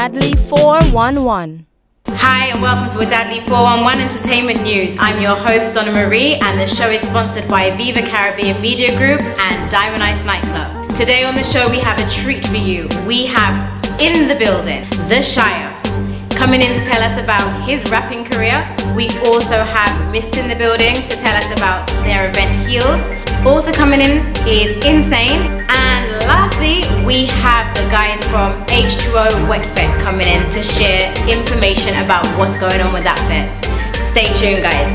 Wadadley 411. Hi and welcome to Wadadley 411 Entertainment News. I'm your host Donna Marie and the show is sponsored by Viva Caribbean Media Group and Diamond Ice Nightclub. Today on the show we have a treat for you. We have in the building, The Shire, coming in to tell us about his rapping career. We also have Mist in the building to tell us about their event Heels. Also coming in is Insane. And lastly, we have the guys from H2O Wet Fet coming in to share information about what's going on with that fet. Stay tuned, guys.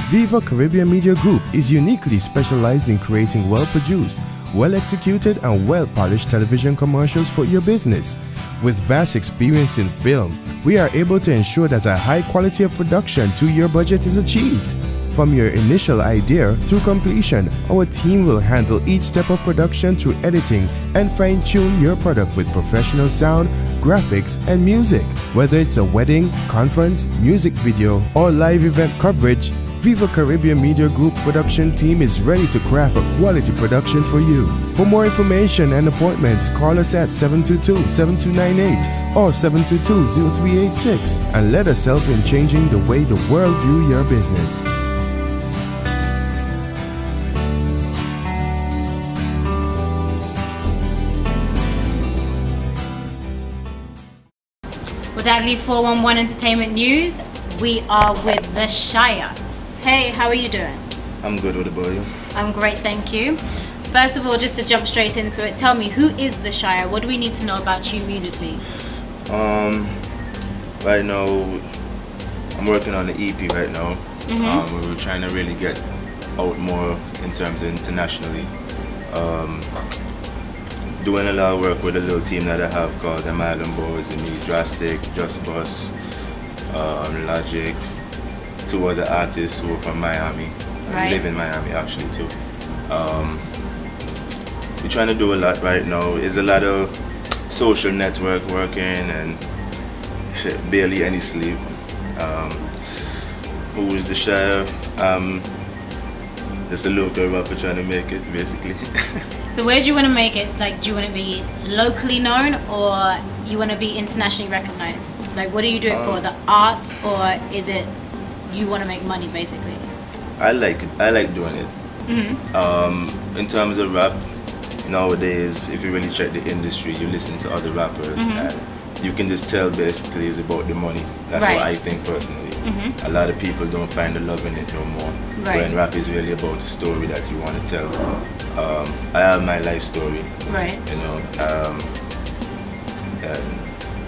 Viva Caribbean Media Group is uniquely specialized in creating well-produced, well-executed and well-polished television commercials for your business. With vast experience in film, we are able to ensure that a high quality of production to your budget is achieved. From your initial idea through completion, our team will handle each step of production through editing and fine-tune your product with professional sound, graphics, and music. Whether it's a wedding, conference, music video, or live event coverage, Viva Caribbean Media Group production team is ready to craft a quality production for you. For more information and appointments, call us at 722-7298 or 722-0386 and let us help in changing the way the world view your business. Wadadley 411 Entertainment News. We are with The Shire. Hey, how are you doing? I'm good. What about you? I'm great, thank you. First of all, just to jump straight into it, tell me, who is The Shire? What do we need to know about you musically? Right now, I'm working on the EP right now. We were trying to really get out more in terms of internationally. Doing a lot of work with a little team that I have called the Island Boys, and me, Drastic, Just Bus, Logic, two other artists who are from Miami. Right. I live in Miami actually too. We're trying to do a lot right now. There's a lot of social network working and barely any sleep. Who is The Shire? Just a local rapper trying to make it, basically. So where do you want to make it? Like, do you want to be locally known or you want to be internationally recognized? Like, what do you do it for? The art, or is it you want to make money, basically? I like doing it. In terms of rap, nowadays, if you really check the industry, you listen to other rappers, and you can just tell basically it's about the money. That's Right. what I think personally. A lot of people don't find the love in it no more. Right. When rap is really about the story that you want to tell. I have my life story. Right. And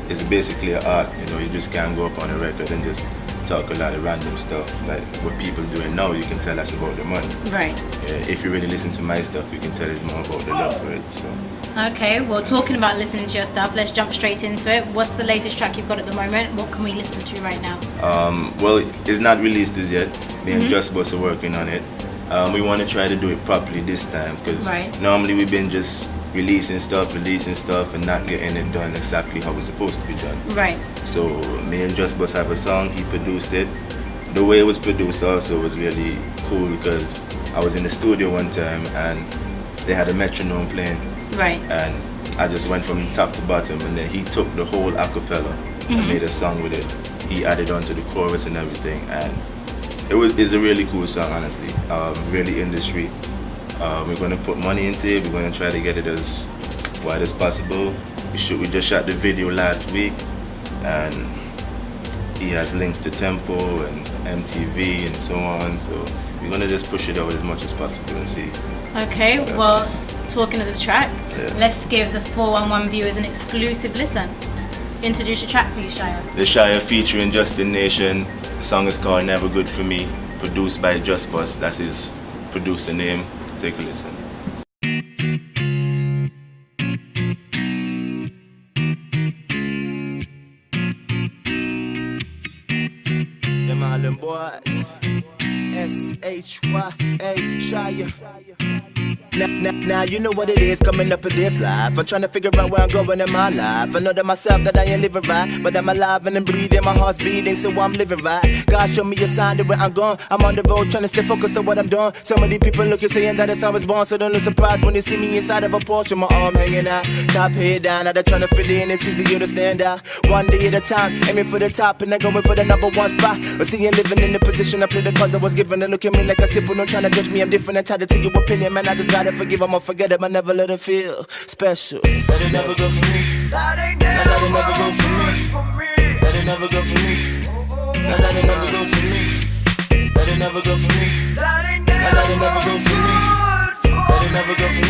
it's basically an art. You just can't go up on a record and just talk a lot of random stuff like what people doing now. You can tell that's about the money. Right. If you really listen to my stuff, you can tell it's more about the love for it. So. Okay, well, talking about listening to your stuff, let's jump straight into it. What's the latest track you've got at the moment? What can we listen to right now? Well, it's not released as yet. Me and Just Bus are working on it. We want to try to do it properly this time because normally we've been just releasing stuff and not getting it done exactly how it's supposed to be done. Right. So me and Just Bus have a song, he produced it. The way it was produced also was really cool because I was in the studio one time and they had a metronome playing. Right. And I just went from top to bottom, and then he took the whole acapella and made a song with it. He added on to the chorus and everything, and it's a really cool song, honestly. Really industry. We're going to put money into it. We're going to try to get it as wide as possible. We just shot the video last week, and he has links to Tempo and MTV and so on. So we're going to just push it out as much as possible and see. Okay, well, talking of the track, let's give the 411 viewers an exclusive listen. Introduce your track, please, Shire. The Shire featuring Justin Nation. The song is called Never Good For Me, produced by Just Bus. That's his producer name. Take a listen. Them Island Boys, SHYA, Shire. Now you know what it is coming up in this life. I'm trying to figure out where I'm going in my life. I know that myself that I ain't living right, but I'm alive and I'm breathing, my heart's beating, so I'm living right. God show me a sign that where I'm going. I'm on the road trying to stay focused on what I'm doing. So many people looking saying that it's how I was born, so don't look surprised when you see me inside of a Porsche, my arm hanging out, top head down. Now they're trying to fit in, it's easier to stand out. One day at a time, aiming for the top and then going for the number one spot. I see you living in the position I play the cause I was given. They look at me like a simple, don't trying to judge me. I'm different, entitled to your opinion, man. I just gotta forgive them or forget it, but never let it feel special. Let it never go for me. Let it never go for me. Let it never go for me. Let it never go for me. Let it never go for me. Let it never go for me. Let it never go for me.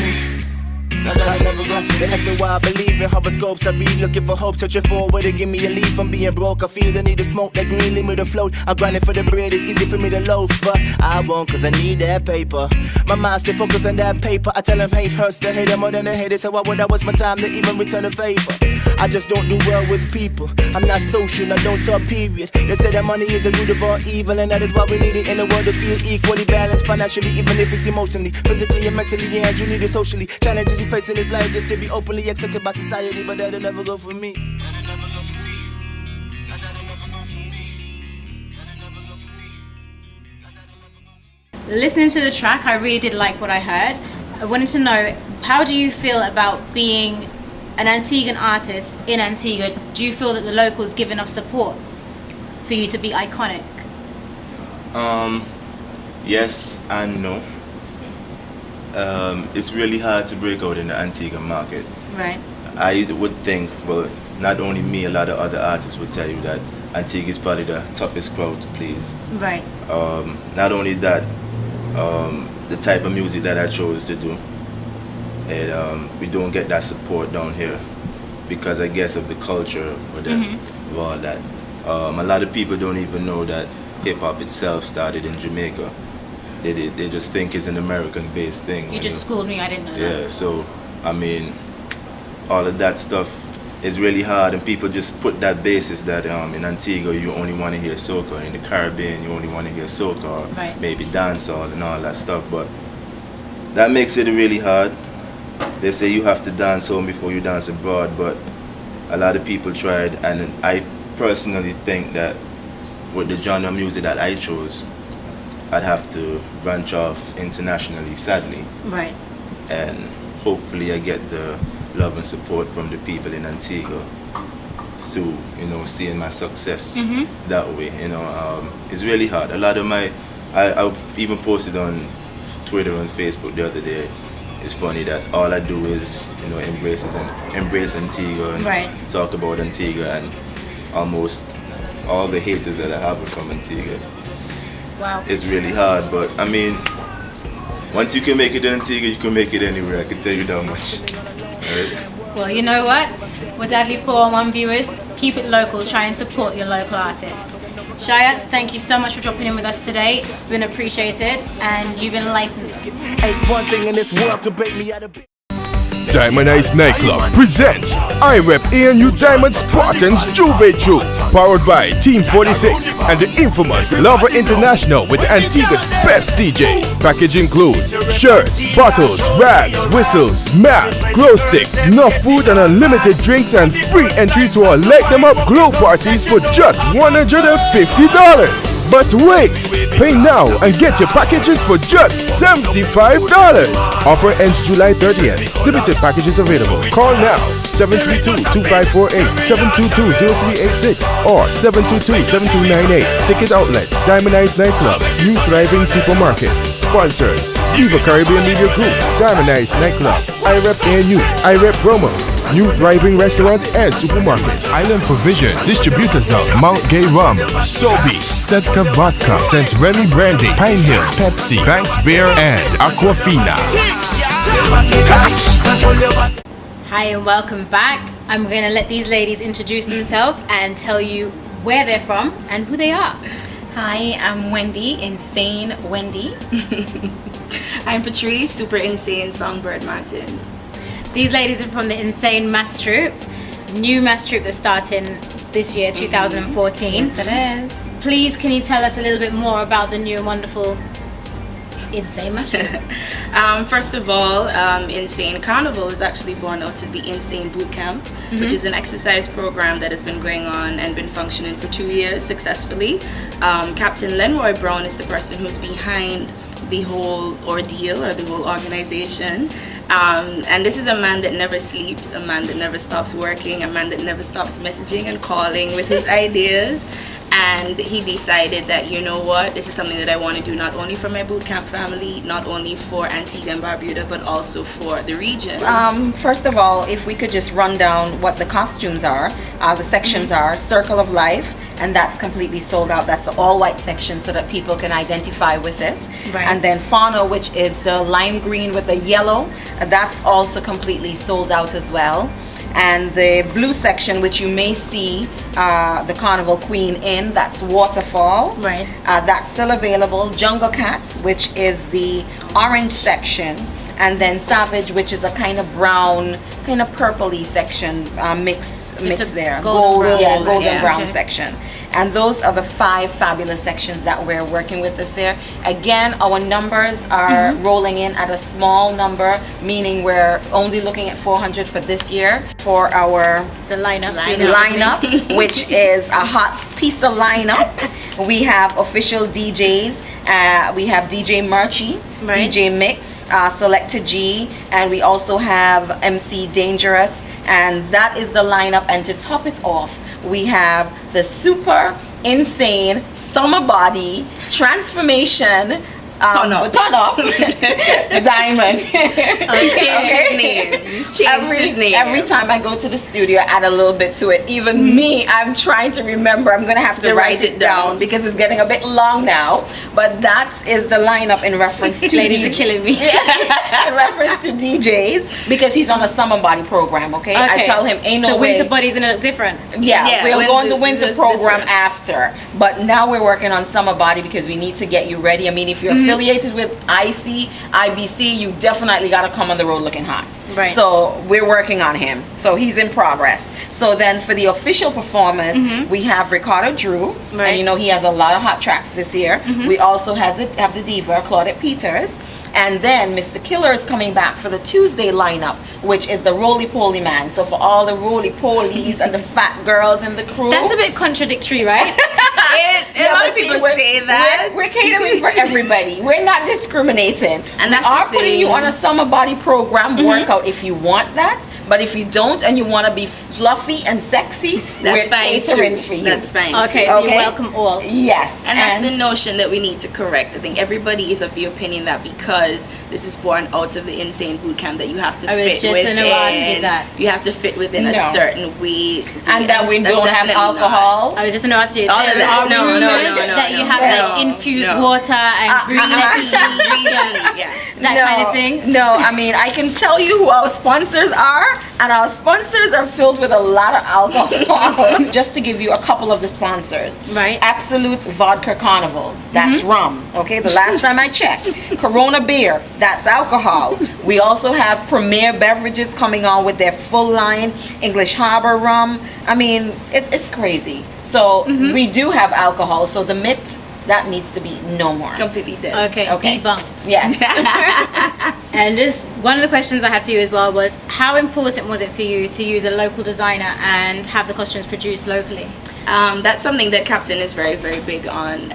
They ask me why I believe in horoscopes. I read looking for hope, searching for a way to give me a lead from being broke. I feel the need to smoke that green, leave me to float. I'm grinding for the bread, it's easy for me to loaf, but I won't cause I need that paper. My mind stay focused on that paper. I tell them hate hurts, they hate them more than they hate it. So why would I waste my time to even return a favor? I just don't do well with people. I'm not social, I don't talk period. They say that money is the root of all evil, and that is why we need it in the world to feel equally balanced financially, even if it's emotionally, physically and mentally, and you need it socially. Challenges you face in this life just to be openly accepted by society, but that'll never go for me. That'll never go for me. That'll never go for me. That'll never go for me. Listening to the track, I really did like what I heard. I wanted to know, how do you feel about being an Antiguan artist in Antigua? Do you feel that the locals give enough support for you to be iconic? Yes and no. It's really hard to break out in the Antigua market. Right. I would think, well, not only me, a lot of other artists would tell you that Antigua is probably the toughest crowd to please. Right. Not only that, the type of music that I chose to do, and we don't get that support down here because I guess of the culture or of all that. A lot of people don't even know that hip-hop itself started in Jamaica. They just think it's an American-based thing. You just schooled me, I didn't know that. Yeah, so, I mean, all of that stuff is really hard, and people just put that basis that in Antigua you only want to hear soca, in the Caribbean you only want to hear soca, or right. maybe dancehall and all that stuff, but that makes it really hard. They say you have to dance home before you dance abroad, but a lot of people tried, and I personally think that with the genre of music that I chose, I'd have to branch off internationally, sadly. Right. And hopefully I get the love and support from the people in Antigua through, seeing my success that way. It's really hard. A lot of I even posted on Twitter and Facebook the other day. It's funny that all I do is, embrace Antigua and right. talk about Antigua, and almost all the haters that I have are from Antigua. Wow. It's really hard, but I mean, once you can make it in Antigua, you can make it anywhere. I can tell you that much. Right? Well, you know what? With Dadley 411 viewers, keep it local. Try and support your local artists. Shia, thank you so much for dropping in with us today. It's been appreciated, and you've enlightened us. Ain't one thing in this world could break me out of. Diamond Ice Nightclub presents I Rep ANU Diamond Spartans Juve Troop, powered by Team 46 and the infamous Lover International with Antigua's best DJs. Package includes shirts, bottles, rags, whistles, masks, glow sticks, enough food and unlimited drinks, and free entry to our Light Them Up glow parties for just $150. But wait! Pay now and get your packages for just $75. Offer ends July 30th. Limited packages available. Call now 732-2548, 722-0386 or 722-7298. Ticket outlets, Diamond Ice Nightclub, New Thriving Supermarket. Sponsors, Viva Caribbean Media Group, Diamond Ice Nightclub, IREP ANU, IREP Promo, New Thriving Restaurant and Supermarket, Island Provision, Distributors of Mount Gay Rum, Sobe, Sedka Vodka, St. Remy Brandy, Pine Hill, Pepsi, Banks Beer, and Aquafina. Hi and welcome back. I'm going to let these ladies introduce themselves and tell you where they're from and who they are. Hi, I'm Wendy, Insane Wendy. I'm Patrice, Super Insane Songbird Martin. These ladies are from the Insane Mass Troupe, new mass troupe that's starting this year, 2014. Yes, it is. Please, can you tell us a little bit more about the new and wonderful Insane Master. First of all, Insane Carnival is actually born out of the Insane Boot Camp, which is an exercise program that has been going on and been functioning for 2 years successfully. Captain Lenroy Brown is the person who's behind the whole ordeal or the whole organization. And this is a man that never sleeps, a man that never stops working, a man that never stops messaging and calling with his ideas. And he decided that, you know what, this is something that I want to do not only for my bootcamp family, not only for Antigua and Barbuda, but also for the region. First of all, if we could just run down what the costumes are, the sections are Circle of Life, and that's completely sold out. That's the all-white section so that people can identify with it. Right. And then Fauna, which is the lime green with the yellow, that's also completely sold out as well. And the blue section, which you may see the Carnival Queen in, that's Waterfall. Right. That's still available. Jungle Cats, which is the orange section. And then Savage, which is a kind of brown, kind of purpley section mix there. Golden brown section. And those are the 5 fabulous sections that we're working with this year. Again, our numbers are rolling in at a small number, meaning we're only looking at 400 for this year for our The lineup. lineup, which is a hot piece of lineup. We have official DJs. We have DJ Murchie, Right. DJ Mix, Selecta G, and we also have MC Dangerous, and that is the lineup. And to top it off, we have the super insane summer body transformation Turn up. Diamond. He's changed his name. He's changed his name. Every time I go to the studio, I add a little bit to it. Even me, I'm trying to remember. I'm gonna have to write it down because it's getting a bit long now. But that is the lineup in reference to Ladies are killing me. in reference to DJs, because he's on a summer body program. Okay, I tell him ain't no so way. winter body's gonna look different. Yeah, we'll go on the winter it's program different. after. But now we're working on summer body because we need to get you ready. I mean, if you're affiliated with IBC, you definitely got to come on the road looking hot. Right. So we're working on him. So he's in progress. So then for the official performers, we have Ricardo Drew. Right. And you know, he has a lot of hot tracks this year. We also have the diva, Claudette Peters. And then Mr. Killer is coming back for the Tuesday lineup, which is the roly-poly man. So for all the roly-polies and the fat girls in the crew. That's a bit contradictory, right? A lot of people say that. We're catering for everybody. We're not discriminating. And we that's are the putting thing. you on a summer body program workout if you want that. But if you don't and you want to be fluffy and sexy, That's we're fine catering too. for you. That's fine. Okay, too. so you're welcome all. Yes. And that's the notion that we need to correct. I think everybody is of the opinion that because this is born out of the Insane Boot Camp, that you have to I was fit just within. gonna ask you that. You have to fit within a No. certain way. And that we That's don't have definitely not. alcohol. I was just gonna ask you. All of there that. are No, no, rumors no, no, that you no. have No, like infused no. water and green tea, Green tea, yeah. that kind of thing. No, I mean, I can tell you who our sponsors are, and our sponsors are filled with a lot of alcohol. Just to give you a couple of the sponsors. Right. Absolute Vodka Carnival, that's rum. Okay, the last time I checked. Corona Beer, that's alcohol. We also have Premier Beverages coming on with their full line, English Harbor rum. I mean, it's crazy. So we do have alcohol, so the myth, that needs to be no more. Completely dead. Okay, debunked. Yes. And this one of the questions I had for you as well was, how important was it for you to use a local designer and have the costumes produced locally? That's something that Captain is very, very big on.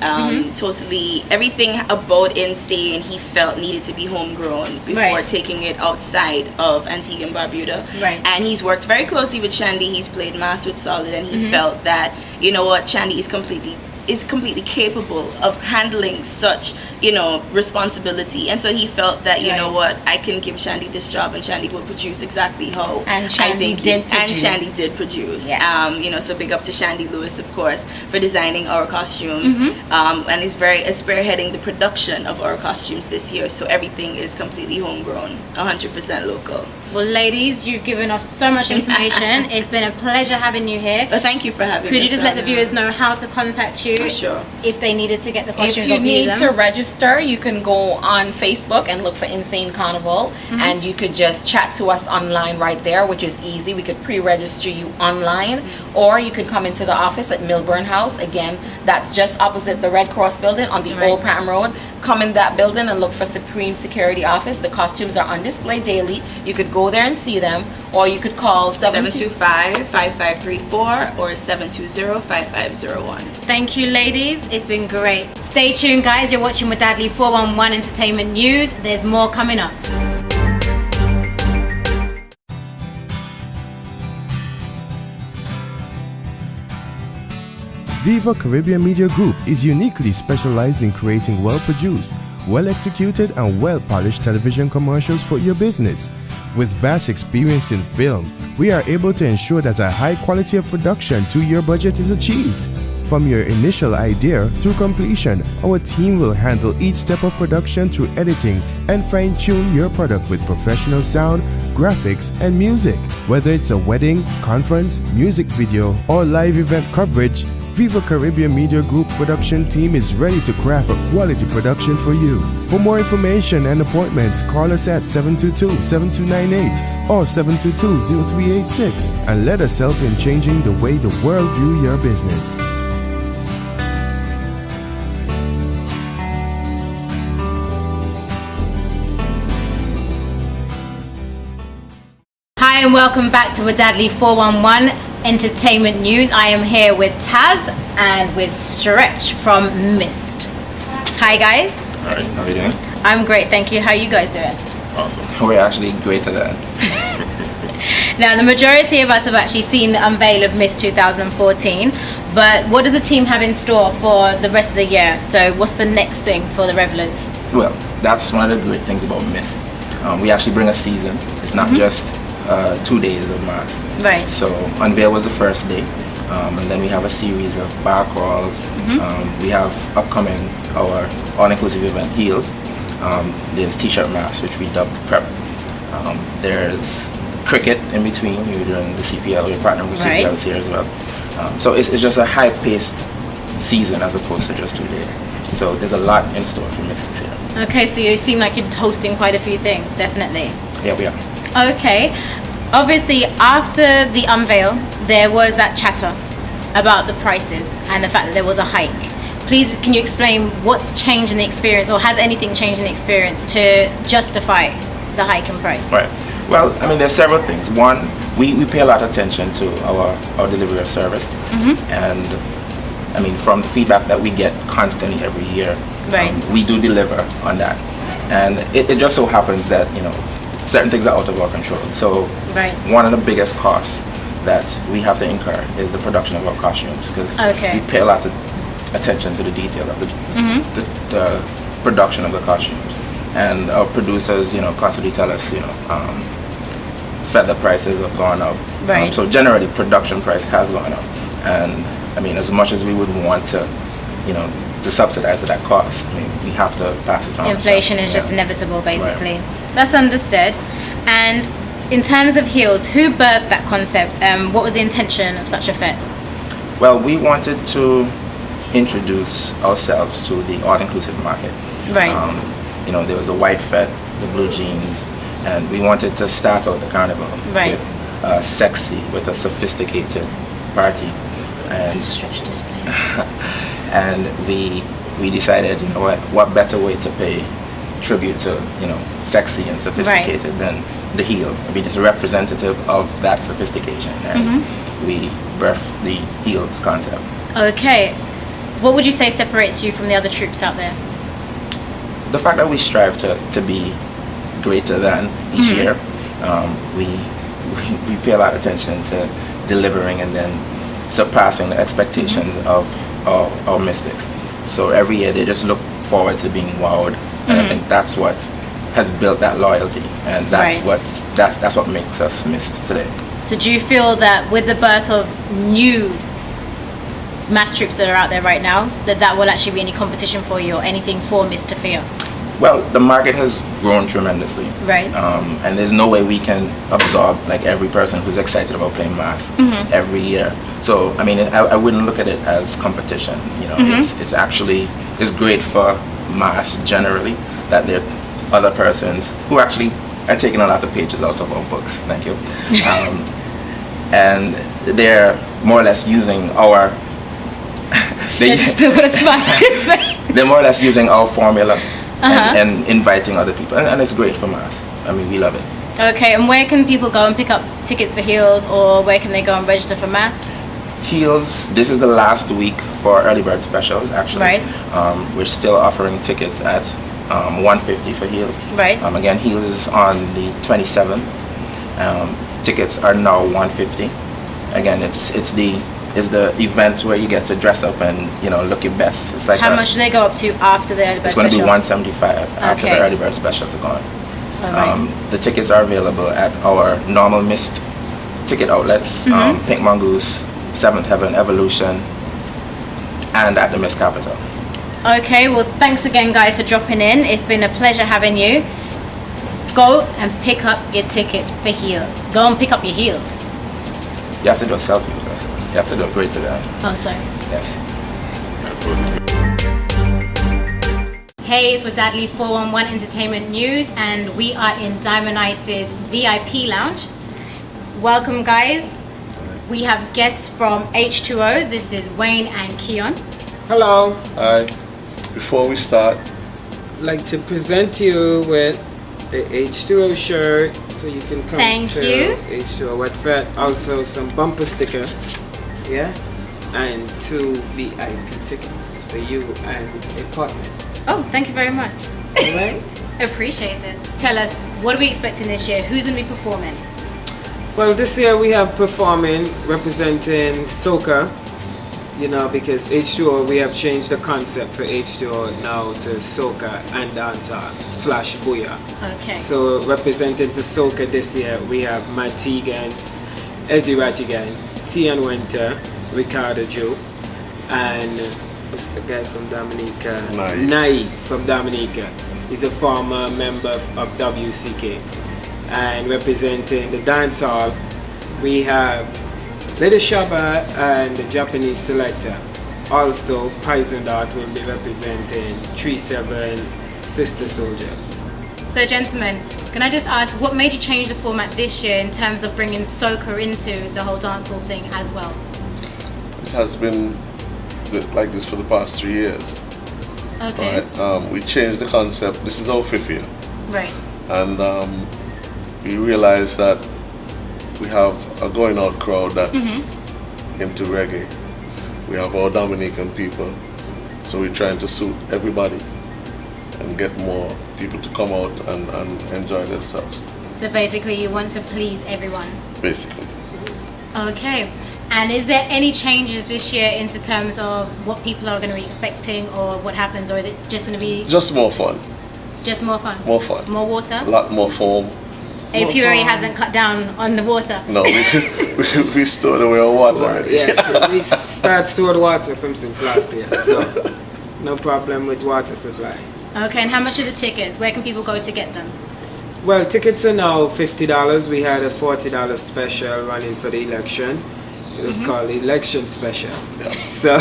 Totally, everything about Insane he felt needed to be homegrown before Right. taking it outside of Antigua and Barbuda. Right. And he's worked very closely with Shandy. He's played mass with Solid, and he felt that, you know what, Shandy is completely capable of handling such, you know, responsibility. And so he felt that, you know what, I can give Shandy this job and Shandy will produce exactly how And I Shandy think did produce. And Shandy did produce. Yes. You know, so big up to Shandy Lewis, of course, for designing our costumes. And he's spearheading the production of our costumes this year. So everything is completely homegrown, 100% local. Well, ladies, you've given us so much information. It's been a pleasure having you here. But thank you for having Could you us, just let the Donna. viewers know how to contact you Sure. if they needed to get the If costumes you or view need them? to register register, you can go on Facebook and look for Insane Carnival, and you could just chat to us online right there, which is easy. We could pre-register you online, or you could come into the office at Milburn House. Again, that's just opposite the Red Cross building on the Old Pram Road. Come in that building and look for Supreme Security Office. The costumes are on display daily. You could go there and see them, or you could call 725-5534 or 720-5501. Thank you, ladies. It's been great. Stay tuned, guys. You're watching with Dadley 411 Entertainment News. There's more coming up. Viva Caribbean Media Group is uniquely specialized in creating well-produced, well-executed and well-polished television commercials for your business. With vast experience in film, we are able to ensure that a high quality of production to your budget is achieved. From your initial idea through completion, our team will handle each step of production through editing and fine-tune your product with professional sound, graphics, and music. Whether it's a wedding, conference, music video, or live event coverage, Viva Caribbean Media Group production team is ready to craft a quality production for you. For more information and appointments, call us at 722-7298 or 722-0386 and let us help in changing the way the world view your business. Hi and welcome back to Dadley 411 Entertainment News. I am here with Taz and with Stretch from Mist. Hi guys. Alright, how are you doing? I'm great, thank you. How are you guys doing? Awesome. We're actually greater than. Now, the majority of us have actually seen the unveil of Mist 2014, but what does the team have in store for the rest of the year? So what's the next thing for the revelers? Well, that's one of the great things about Mist. We actually bring a season. It's not just 2 days of mass. Right. So Unveil was the first day, and then we have a series of bar crawls. We have upcoming our all-inclusive event Heels. There's T-shirt mass, which we dubbed Prep. There's cricket in between. We're doing the CPL. We're partnering with CPL this year as well. So it's just a high-paced season as opposed to just 2 days. So there's a lot in store for Mist this year. Okay, so you seem like you're hosting quite a few things, definitely. Yeah, we are. Okay. Obviously, after the unveil, there was that chatter about the prices and the fact that there was a hike. Please, can you explain what's changed in the experience, or has anything changed in the experience to justify the hike in price? Right. Well, I mean, there's several things. One, we pay a lot of attention to our delivery of service. And, I mean, from the feedback that we get constantly every year, we do deliver on that. And it just so happens that, you know, certain things are out of our control. So one of the biggest costs that we have to incur is the production of our costumes, because we pay a lot of attention to the detail of the production of the costumes. And our producers, you know, constantly tell us, you know, feather prices have gone up. So generally production price has gone up. And I mean, as much as we would want to, you know, to subsidize that cost, I mean, we have to pass it on. Inflation is just inevitable, basically. That's understood. And in terms of Heels, who birthed that concept? What was the intention of such a fit? Well, we wanted to introduce ourselves to the all-inclusive market. You know, there was the white fet, the blue jeans, and we wanted to start out the carnival with sexy, with a sophisticated party. And Stretch display. And we decided, you know what better way to pay tribute to, you know, sexy and sophisticated than the Heels. I mean, it's a representative of that sophistication, and we birthed the Heels concept. Okay. What would you say separates you from the other troops out there? The fact that we strive to be greater than each year. We pay a lot of attention to delivering and then surpassing the expectations of our mystics. So every year they just look forward to being wowed, and I think that's what has built that loyalty, and that's what makes us Mist today. So do you feel that with the birth of new mass troops that are out there right now, that will actually be any competition for you or anything for Mist to fear? Well, the market has grown tremendously. And there's no way we can absorb like every person who's excited about playing mass every year. So I mean, I wouldn't look at it as competition. You know, it's actually great for mass generally, that there are other persons who actually are taking a lot of pages out of our books. Thank you. And they're more or less using our they're more or less using our formula and inviting other people, and it's great for mass. I mean, we love it. Okay, and where can people go and pick up tickets for Heels, or where can they go and register for mass? Heels, this is the last week for early bird specials, actually. Right. We're still offering tickets at $150 for Heels. Right. Again, Heels is on the 27th. Tickets are now $150. Again, it's the event where you get to dress up and look your best. It's like how much do they go up to after the early bird it's going to special? be $175 after the early bird specials are gone. Right. The tickets are available at our normal mist ticket outlets, Pink Mongoose, Seventh Heaven, Evolution, and at the Mist Capital. Okay, well, thanks again, guys, for dropping in. It's been a pleasure having you. Go and pick up your tickets for Heels. Go and pick up your Heels. You have to do a selfie with us. You have to do a great to them. Oh, sorry. Yes. Hey, it's with Dadley 411 Entertainment News, and we are in Diamond Ice's VIP lounge. Welcome, guys. We have guests from H2O. This is Wayne and Keon. Hello. Hi. Before we start, I'd like to present you with the H2O shirt, so you can come Thank to you. H2O Wet Fed. Also some bumper sticker, yeah, and 2 VIP tickets for you and a partner. Oh, thank you very much. All right. Appreciate it. Tell us, what are we expecting this year? Who's going to be performing? Well, this year we have performing representing soca, because H2O, we have changed the concept for H2O now to soca and dancehall / booyah. Okay. So represented for soca this year, we have Matt Tegans, Ezzy Rattigan, Tian Winter, Ricardo Joe, and what's the guy from Dominica? Nai from Dominica. He's a former member of WCK. And representing the dancehall, we have Lady Shaba and the Japanese selector. Also, Poison Dart will be representing 3-7's Sister Soldiers. So, gentlemen, can I just ask, what made you change the format this year in terms of bringing soca into the whole dancehall thing as well? it has been like this for the past 3 years. Okay. Right? We changed the concept. This is our 5th year. Right. And we realized that we have a going out crowd that's into reggae. We have our Dominican people. So we're trying to suit everybody and get more people to come out and enjoy themselves. So basically you want to please everyone? Basically. Okay. And is there any changes this year into terms of what people are going to be expecting or what happens, or is it just going to be... Just more fun. Just more fun? More fun. More water? A lot more foam. APURE hasn't cut down on the water? No, we stored away our water already. Yes, we start stored water from since last year, so no problem with water supply. Okay, and how much are the tickets? Where can people go to get them? Well, tickets are now $50. We had a $40 special running for the election. It was called the election special. Yeah. So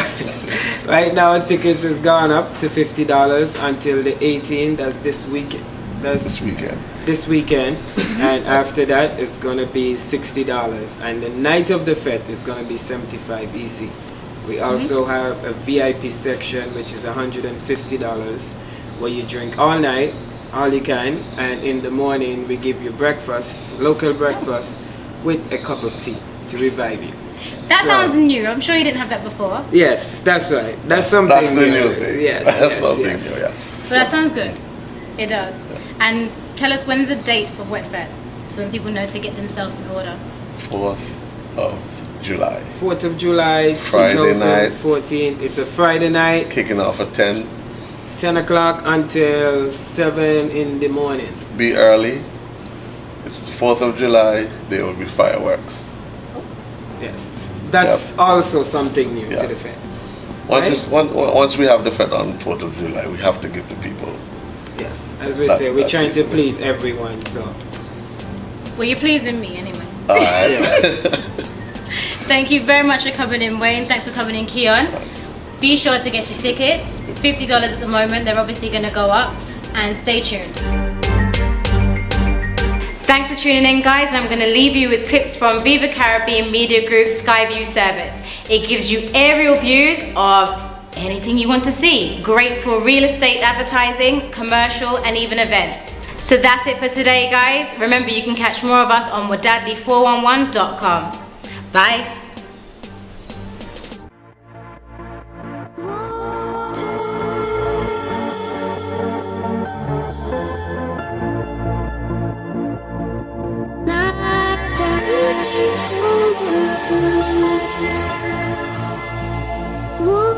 right now tickets has gone up to $50 until the 18th. That's this weekend. This weekend. This weekend. And after that it's going to be $60. And the night of the fete is going to be $75 EC. We also have a VIP section which is $150 where you drink all night, all you can, and in the morning we give you breakfast, local breakfast with a cup of tea to revive you. That sounds new. I'm sure you didn't have that before. Yes, that's right. That's something That's the new thing. Yes, That's something yes. new, yeah. So that sounds good. It does. And tell us, when's the date of Wet Fete, so when people know to get themselves in order. 4th of July. 4th of July, Friday night. 2014. It's a Friday night, Kicking off at 10. 10 o'clock until 7 in the morning. Be early. It's the 4th of July. There will be fireworks. Yes. That's also something new to the fete. Once we have the fete on 4th of July, we have to give the people. Yes, as we say, we're trying to please everyone, so. Well, you're pleasing me anyway. All right. Thank you very much for coming in, Wayne. Thanks for coming in, Keon. Be sure to get your tickets. $50 at the moment. They're obviously going to go up. And stay tuned. Thanks for tuning in, guys, and I'm going to leave you with clips from Viva Caribbean Media Group's Skyview service. It gives you aerial views of anything you want to see. Great for real estate advertising, commercial, and even events. So that's it for today, guys. Remember, you can catch more of us on wadadley411.com. Bye. What